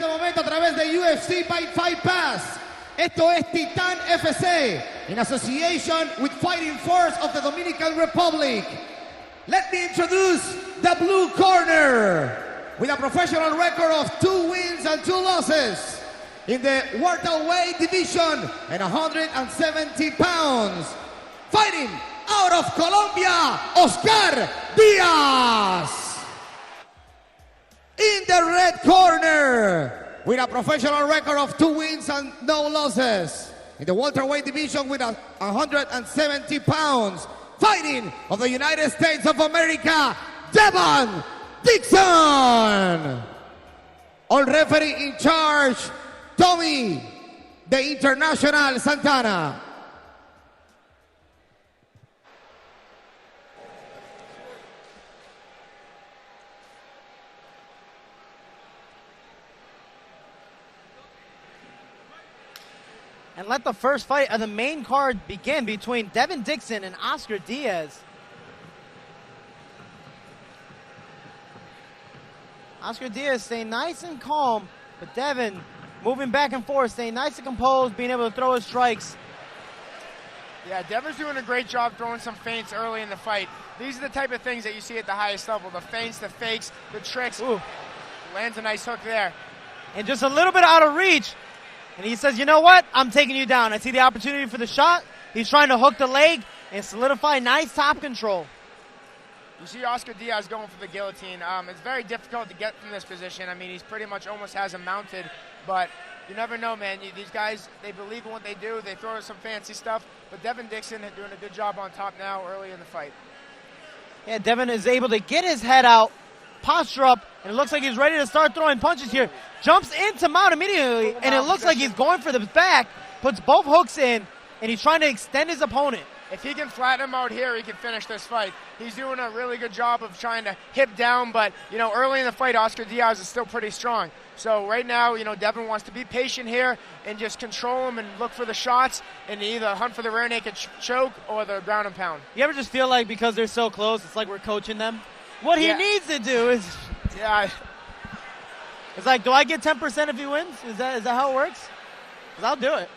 este momento a través de UFC Fight Pass. Esto es Titan FC, in association with Fighting Force of the Dominican Republic. Let me introduce the blue corner, with a professional record of 2 wins and 2 losses in the welterweight division and 170 pounds. Fighting out of Colombia, Oscar Diaz. In the red corner, with a professional record of 2 wins and no losses in the welterweight division with 170 pounds. Fighting of the United States of America, Devon, Dixon. All referee in charge, Tommy, the International Santana. And let the first fight of the main card begin between Devon Dixon and Oscar Diaz. Oscar Diaz staying nice and calm, but Devon moving back and forth, staying nice and composed, being able to throw his strikes. Yeah, Devon's doing a great job throwing some feints early in the fight. These are the type of things that you see at the highest level, the feints, the fakes, the tricks. Ooh. Lands a nice hook there. And just a little bit out of reach. And he says, you know what? I'm taking you down. I see the opportunity for the shot. He's trying to hook the leg and solidify nice top control. You see Oscar Diaz going for the guillotine. It's very difficult to get from this position. I mean, he's pretty much almost has him mounted, but you never know, man. These guys, they believe in what they do. They throw some fancy stuff, but Devon Dixon is doing a good job on top now early in the fight. Yeah, Devon is able to get his head out, posture up, and it looks like he's ready to start throwing punches here. Jumps into mount immediately, and it looks like he's going for the back, puts both hooks in, and he's trying to extend his opponent. If he can flatten him out here, he can finish this fight. He's doing a really good job of trying to hip down, but, you know, early in the fight, Oscar Diaz is still pretty strong. So right now, you know, Devon wants to be patient here and just control him and look for the shots and either hunt for the rear naked choke or the ground and pound. You ever just feel like because they're so close, it's like we're coaching them? What he needs to do is... Yeah. It's like, do I get 10% if he wins? Is that how it works? Because I'll do it.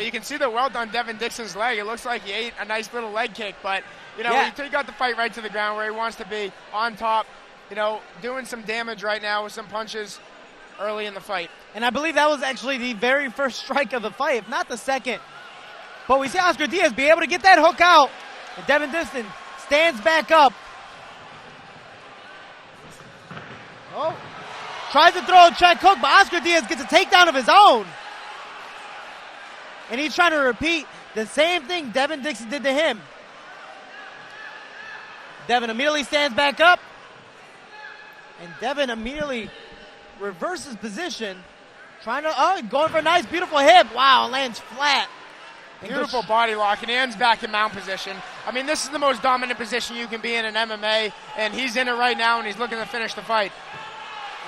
You can see the welt on Devon Dixon's leg. It looks like he ate a nice little leg kick, but, you know, he got the fight right to the ground where he wants to be, on top, you know, doing some damage right now with some punches early in the fight. And I believe that was actually the very first strike of the fight, if not the second. But we see Oscar Diaz be able to get that hook out, and Devon Dixon stands back up. Oh, tries to throw a check hook, but Oscar Diaz gets a takedown of his own. And he's trying to repeat the same thing Devon Dixon did to him. Devon immediately stands back up. And Devon immediately reverses position. Trying to, going for a nice, beautiful hip. Wow, lands flat. Beautiful body lock, and he ends back in mount position. I mean, this is the most dominant position you can be in MMA, and he's in it right now, and he's looking to finish the fight.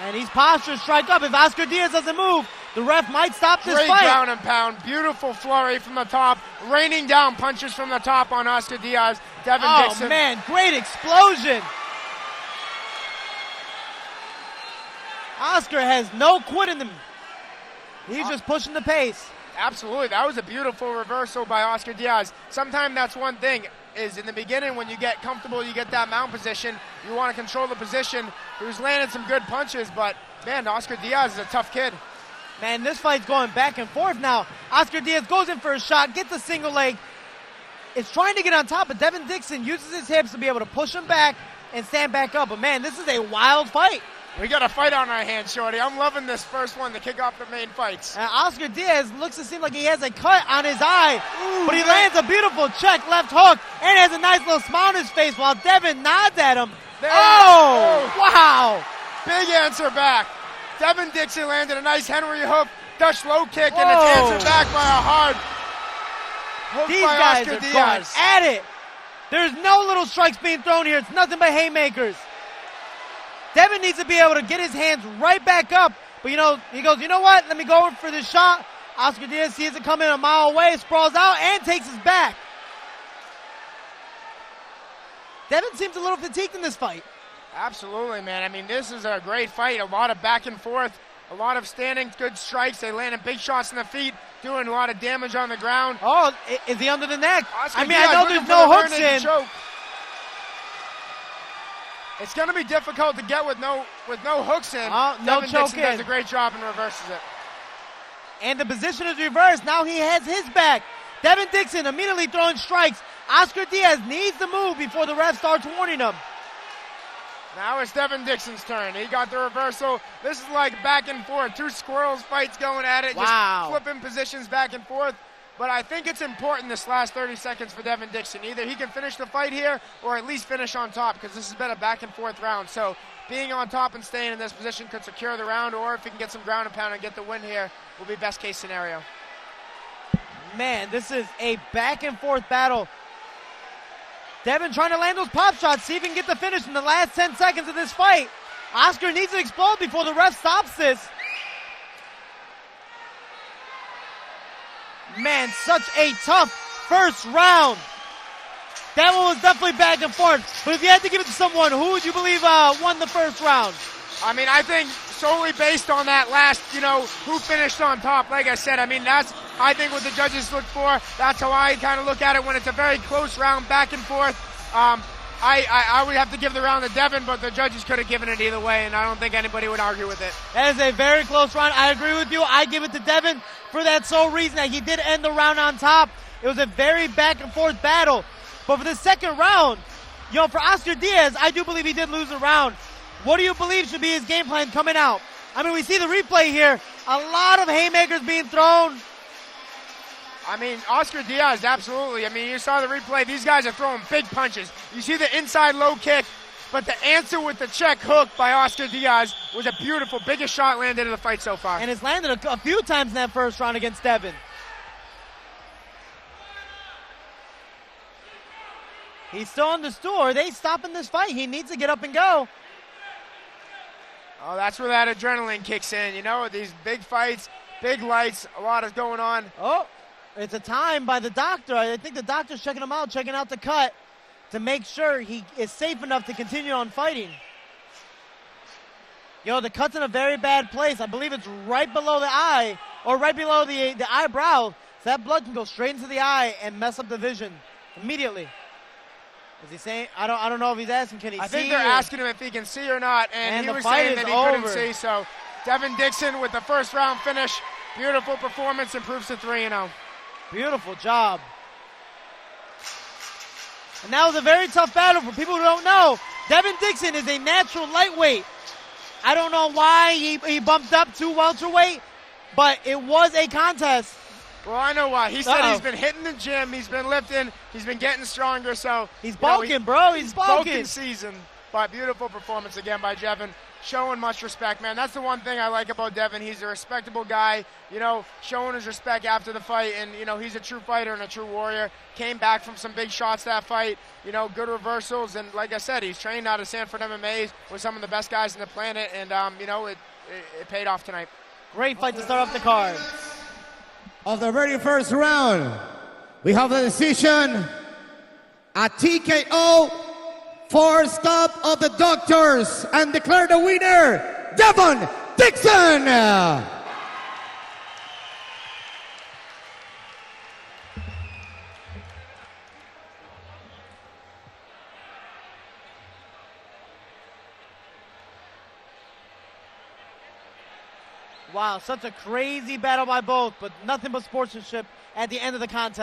And he's postured strike up. If Oscar Diaz doesn't move, the ref might stop this fight. Great ground and pound. Beautiful flurry from the top. Raining down punches from the top on Oscar Diaz. Devon Dixon. Oh, man. Great explosion. Oscar has no quit in him. He's just pushing the pace. Absolutely. That was a beautiful reversal by Oscar Diaz. Sometimes that's one thing, is in the beginning when you get comfortable, you get that mount position, you want to control the position. He was landing some good punches, but, man, Oscar Diaz is a tough kid. Man, this fight's going back and forth now. Oscar Diaz goes in for a shot, gets a single leg. It's trying to get on top, but Devon Dixon uses his hips to be able to push him back and stand back up. But, man, this is a wild fight. We got a fight on our hands, Shorty. I'm loving this first one to kick off the main fights. Oscar Diaz looks to seem like he has a cut on his eye, but he lands a beautiful check left hook and has a nice little smile on his face while Devon nods at him. Wow. Big answer back. Devon Dixon landed a nice Henry hook, Dutch low kick, and it's answered back by a hard hook by Oscar Diaz. Going at it. There's no little strikes being thrown here. It's nothing but haymakers. Devon needs to be able to get his hands right back up. But, you know, he goes, you know what? Let me go in for this shot. Oscar Diaz sees it coming a mile away, sprawls out, and takes his back. Devon seems a little fatigued in this fight. Absolutely, man. I mean, this is a great fight. A lot of back and forth. A lot of standing, good strikes. They landed big shots in the feet, doing a lot of damage on the ground. Oh, is he under the neck? Oscar I mean, Diaz I know looking there's for no the hooks rear naked in. choke. It's going to be difficult to get with no hooks in. No Devon choke Dixon in. does a great job and reverses it. And the position is reversed. Now he has his back. Devon Dixon immediately throwing strikes. Oscar Diaz needs to move before the ref starts warning him. Now it's Devon Dixon's turn. He got the reversal. This is like back and forth. Two squirrels fights going at it. Wow. Just flipping positions back and forth. But I think it's important this last 30 seconds for Devon Dixon. Either he can finish the fight here or at least finish on top, because this has been a back and forth round. So being on top and staying in this position could secure the round, or if he can get some ground and pound and get the win here, will be best case scenario. Man, this is a back and forth battle. Devon trying to land those pop shots, see if he can get the finish in the last 10 seconds of this fight. Oscar needs to explode before the ref stops this. Man, such a tough first round. That one was definitely back and forth. But if you had to give it to someone, who would you believe won the first round? I mean, I think solely based on that last, who finished on top. Like I said, I mean, that's, I think, what the judges look for. That's how I kind of look at it when it's a very close round, back and forth. I would have to give the round to Devon, but the judges could have given it either way, and I don't think anybody would argue with it. That is a very close round. I agree with you. I give it to Devon for that sole reason that he did end the round on top. It was a very back and forth battle. But for the second round, for Oscar Diaz, I do believe he did lose the round. What do you believe should be his game plan coming out? I mean, we see the replay here. A lot of haymakers being thrown. I mean, Oscar Diaz, absolutely. I mean, you saw the replay. These guys are throwing big punches. You see the inside low kick, but the answer with the check hook by Oscar Diaz was a beautiful, biggest shot landed in the fight so far. And it's landed a few times in that first round against Devon. He's still on the stool. Are they stopping this fight? He needs to get up and go. Oh, that's where that adrenaline kicks in. These big fights, big lights, a lot is going on. Oh, it's a time by the doctor. I think the doctor's checking him out, checking out the cut to make sure he is safe enough to continue on fighting. The cut's in a very bad place. I believe it's right below the eye, or right below the eyebrow. So that blood can go straight into the eye and mess up the vision immediately. Is he saying? I don't know if he's asking, can he see? I think they're asking him if he can see or not, and he was saying that he couldn't see. So Devon Dixon with the first round finish. Beautiful performance, improves to 3-0. Beautiful job. And that was a very tough battle for people who don't know. Devon Dixon is a natural lightweight. I don't know why he bumped up to welterweight, but it was a contest. Well, I know why. He said he's been hitting the gym, he's been lifting, he's been getting stronger, so... He's bulking, bro. He's bulking. Bulking season. But beautiful performance again by Devon, showing much respect, man. That's the one thing I like about Devon. He's a respectable guy, showing his respect after the fight, and, he's a true fighter and a true warrior. Came back from some big shots that fight, good reversals, and like I said, he's trained out of Sanford MMA with some of the best guys on the planet, and, it paid off tonight. Great fight to start off the card. Of the very first round, we have the decision, a TKO, 4-stop of the doctors, and declare the winner, Devon Dixon! Wow, such a crazy battle by both, but nothing but sportsmanship at the end of the contest.